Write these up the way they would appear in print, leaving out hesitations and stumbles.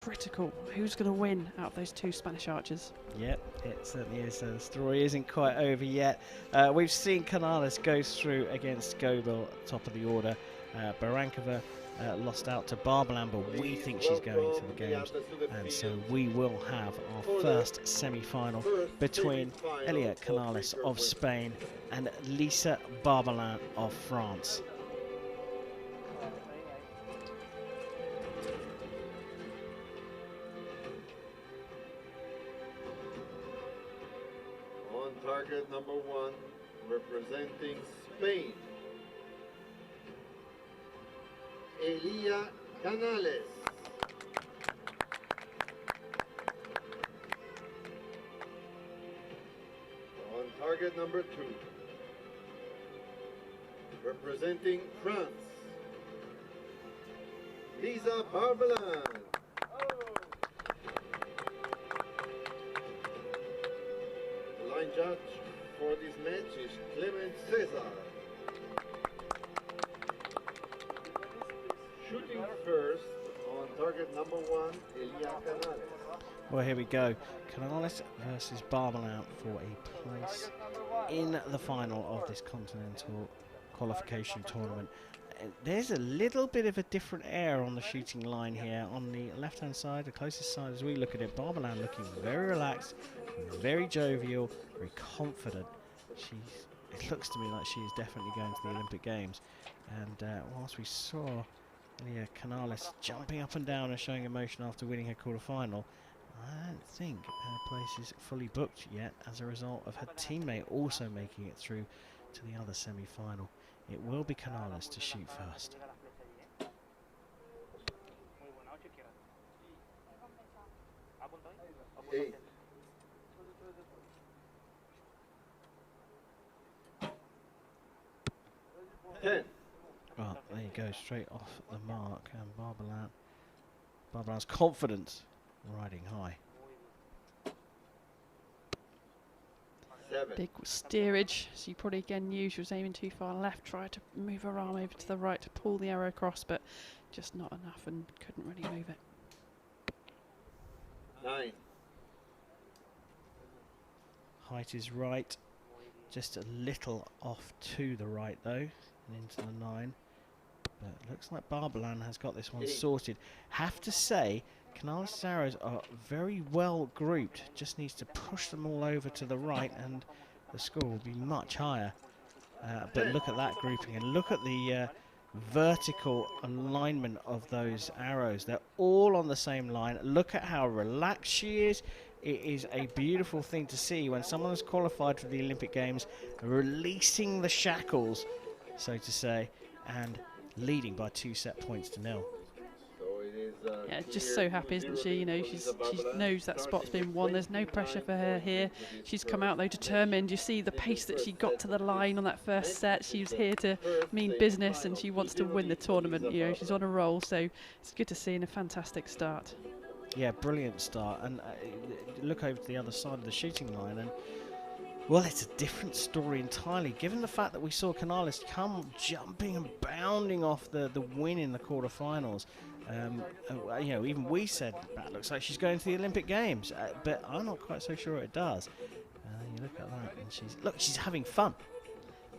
critical. Who's going to win out of those two Spanish archers? Yep, it certainly is. The story isn't quite over yet. We've seen Canales go through against Gobel, top of the order. Barankova lost out to Barbelin, but we think she's going to the games. And so we will have our first semi-final between Elia Canales of Spain and Lisa Barbelin of France. Target number 1, representing Spain, Elia Canales. On target number 2, representing France, Lisa Barbelin. Judge for this match is Clement Cesar. Shooting first on target number 1, Elia Canales. Well, here we go. Canales versus Barbelin for a place in the final of this continental qualification tournament. There's a little bit of a different air on the shooting line here. On the left-hand side, the closest side as we look at it, Barbelin looking very relaxed, very jovial, very confident. It looks to me like she is definitely going to the Olympic Games. And whilst we saw Elia Canales jumping up and down and showing emotion after winning her quarter-final, I don't think her place is fully booked yet as a result of her teammate also making it through to the other semi-final. It will be Canales to shoot first. Eight. Well, there you go, straight off the mark, and Barbelin's confidence riding high. Big steerage, so you probably again knew she was aiming too far left, tried to move her arm over to the right to pull the arrow across, but just not enough and couldn't really move it. 9. Height is right, just a little off to the right though, and into the 9. But looks like Barbelin has got this one sorted. Have to say, Canales' arrows are very well grouped. Just needs to push them all over to the right and the score will be much higher. But look at that grouping and look at the vertical alignment of those arrows. They're all on the same line. Look at how relaxed she is. It is a beautiful thing to see when someone has qualified for the Olympic Games, releasing the shackles, so to say, and leading by 2 set points to 0. Yeah, just so happy, isn't she? You know, she knows that spot's been won. There's no pressure for her here. She's come out though determined. You see the pace that she got to the line on that first set. She was here to mean business, and she wants to win the tournament. You know, she's on a roll, so it's good to see, and a fantastic start. Yeah, brilliant start. And look over to the other side of the shooting line, and well, it's a different story entirely, given the fact that we saw Canales come jumping and bounding off the win in the quarterfinals. You know, even we said that looks like she's going to the Olympic Games, but I'm not quite so sure it does. You look at that, and she's having fun.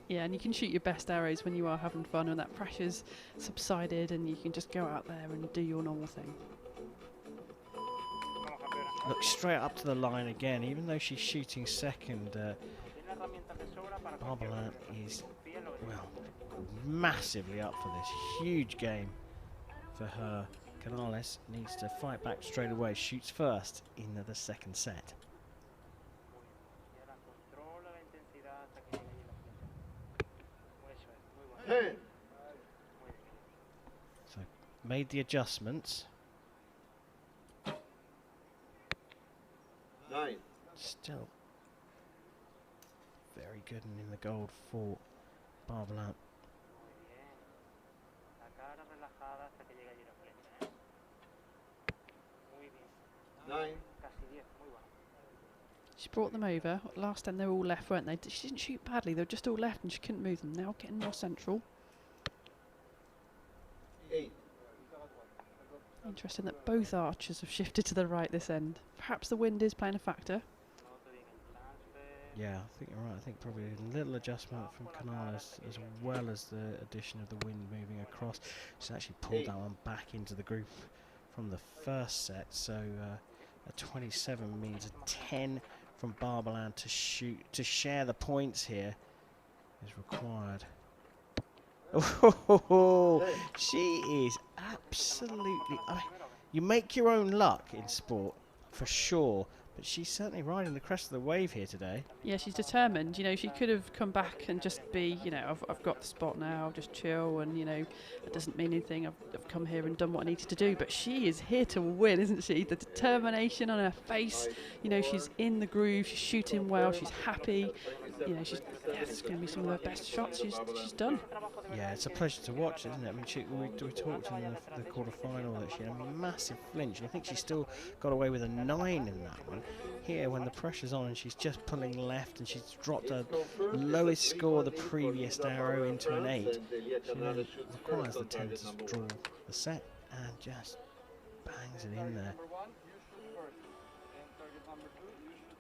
Yeah, and you can shoot your best arrows when you are having fun, and that pressure's subsided, and you can just go out there and do your normal thing. Look straight up to the line again, even though she's shooting second. Barbelin is, well, massively up for this huge game for her. Canales needs to fight back straight away, shoots first in the second set. So made the adjustments. 9. Still very good and in the gold for Barbelin. She brought them over. Last time they were all left, weren't they? She didn't shoot badly. They were just all left and she couldn't move them. Now getting more central. 8. Interesting that both archers have shifted to the right this end. Perhaps the wind is playing a factor. Yeah, I think you're right. I think probably a little adjustment from Canales as well as the addition of the wind moving across. She's actually pulled that one back into the group from the first set. So a 27 means a 10 from Barbelin to share the points here is required. Oh, she is absolutely. I mean, you make your own luck in sport for sure. But she's certainly riding the crest of the wave here today. Yeah, she's determined. You know, she could have come back and just be, you know, I've got the spot now, I'll just chill, and, you know, it doesn't mean anything. I've come here and done what I needed to do. But she is here to win, isn't she? The determination on her face. You know, she's in the groove, she's shooting well, she's happy. You know, it's going to be some of her best shots she's done. Yeah, it's a pleasure to watch, isn't it? I mean, we talked in the quarter-final that she had a massive flinch, and I think she still got away with a 9 in that one. Here, when the pressure's on and she's just pulling left and she's dropped her lowest score the previous arrow into an 8, she then requires the 10 to draw the set and just bangs it in there.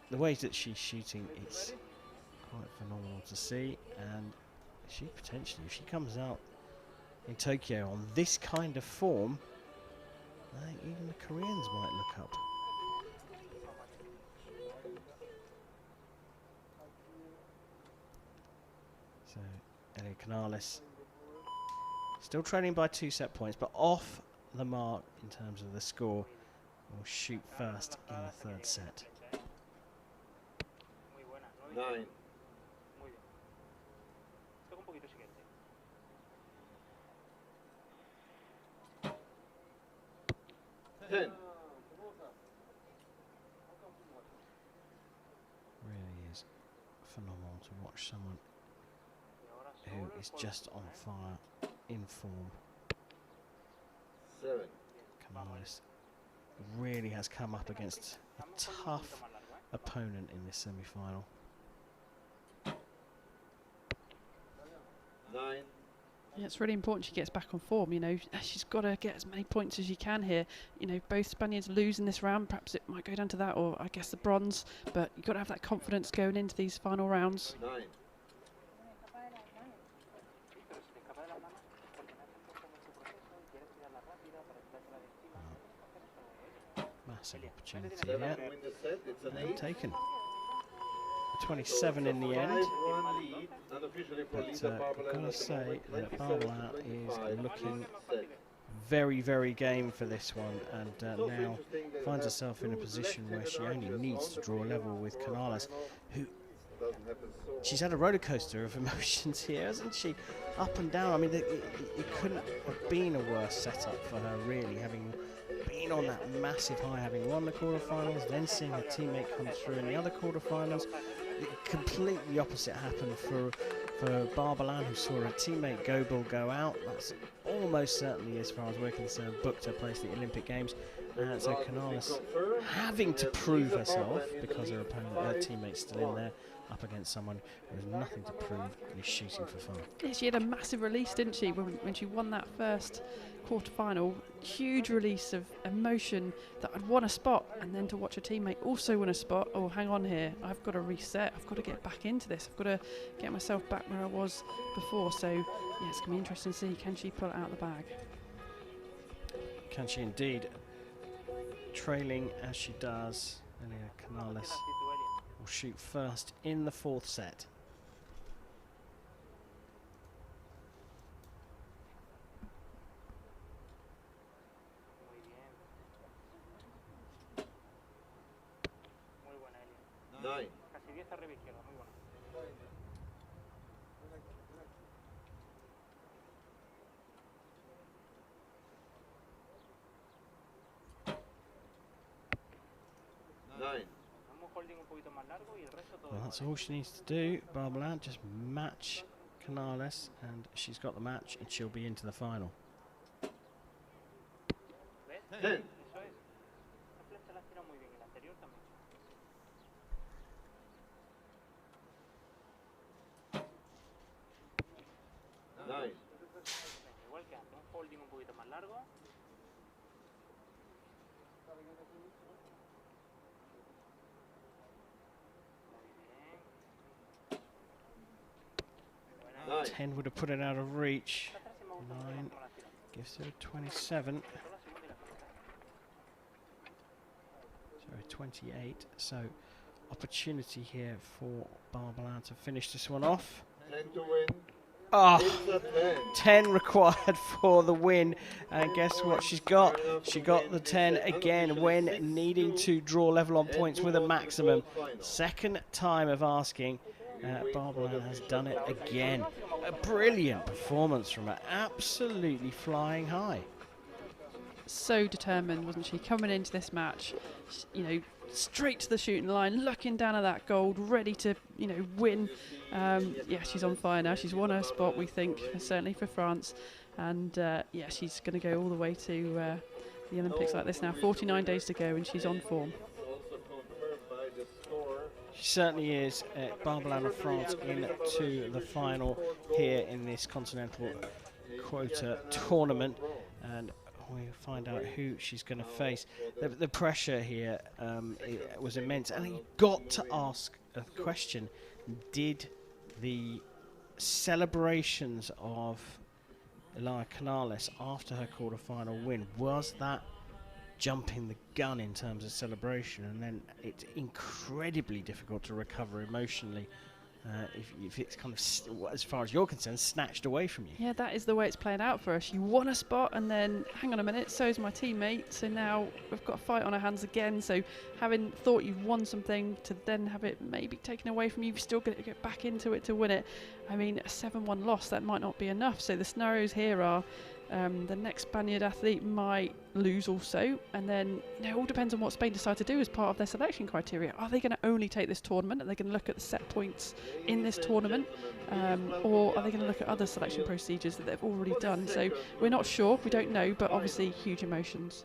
The way that she's shooting, it's quite phenomenal to see, and she potentially, if she comes out in Tokyo on this kind of form, I think even the Koreans might look up. So Elia Canales still trailing by 2 set points, but off the mark in terms of the score. Will shoot first in the 3rd set. 9. 10. Really is phenomenal to watch someone who is just on fire, in form. 7. Canales really has come up against a tough opponent in this semi-final. 9. Yeah, it's really important she gets back on form. You know, she's got to get as many points as she can here. You know, both Spaniards lose in this round. Perhaps it might go down to that, or I guess the bronze. But you've got to have that confidence going into these final rounds. 9. Massive opportunity 7 here. to win the set. It's an 8. Taken. 27 in the end. 5-1 lead, unofficially for But Lisa I've Barbelin. got to say that 27 to Barbelin is 25. looking Set. very, very game for this one, and So now interesting that finds has herself in a 2 position where she left-handed only archers needs on to the draw field level with for Canales, final. who Doesn't happen so she's had a roller coaster of emotions here, hasn't she? Up and down. I mean, it couldn't have been a worse setup for her, really, having been on that massive high, having won the quarterfinals, then seeing her teammate come through in the other quarterfinals. Completely opposite happened for Barbelin, who saw her teammate Gobel go out. That's almost certainly, as far as we're concerned, booked her place at the Olympic Games. So Canales having to prove herself because her opponent, her teammate's still in there, up against someone who has nothing to prove and is shooting for fun. Yeah, she had a massive release, didn't she, when she won that first quarter-final. Huge release of emotion that I'd won a spot, and then to watch a teammate also win a spot. Oh, hang on here, I've got to reset, I've got to get back into this, I've got to get myself back where I was before. So yeah, it's going to be interesting to see, can she pull it out of the bag? Can she indeed? Trailing as she does, Elia Canales will shoot first in the 4th set. Nine. 9. Well, that's all she needs to do. Barbelin, just match Canales, and she's got the match, and she'll be into the final. 10. 9. 10 would have put it out of reach. 9 gives her 27. Sorry, 28. So opportunity here for Barbelin to finish this one off. 10 to win. Ah, It's a 10 required for the win, and guess what she's got? She got the 10 again when needing to draw level on points with a maximum. Second time of asking, Barbelin has done it again. A brilliant performance from her, absolutely flying high. So determined, wasn't she, coming into this match, you know, straight to the shooting line, looking down at that gold, ready to, you know, win. Yeah, she's on fire now. She's won her spot, we think, certainly for France. And yeah, she's going to go all the way to the Olympics like this now. 49 days to go and she's on form. She certainly is. Barbelin of France into the final here in this continental quota tournament. And we'll find out who she's going to face. The pressure here it was immense, and he got to ask a question: did the celebrations of Elia Canales after her quarter-final win, was that jumping the gun in terms of celebration? And then it's incredibly difficult to recover emotionally if it's kind of, as far as you're concerned, snatched away from you. Yeah, that is the way it's playing out for her. She won a spot and then, hang on a minute, so's my teammate. So now we've got a fight on our hands again. So having thought you've won something, to then have it maybe taken away from you, you've still got to get back into it to win it. I mean, a 7-1 loss, that might not be enough. So the scenarios here are the next Spaniard athlete might lose also, and then it all depends on what Spain decide to do as part of their selection criteria. Are they going to only take this tournament? Are they going to look at the set points in this tournament, or are they going to look at other selection procedures that they've already done? So we're not sure, we don't know, but obviously huge emotions.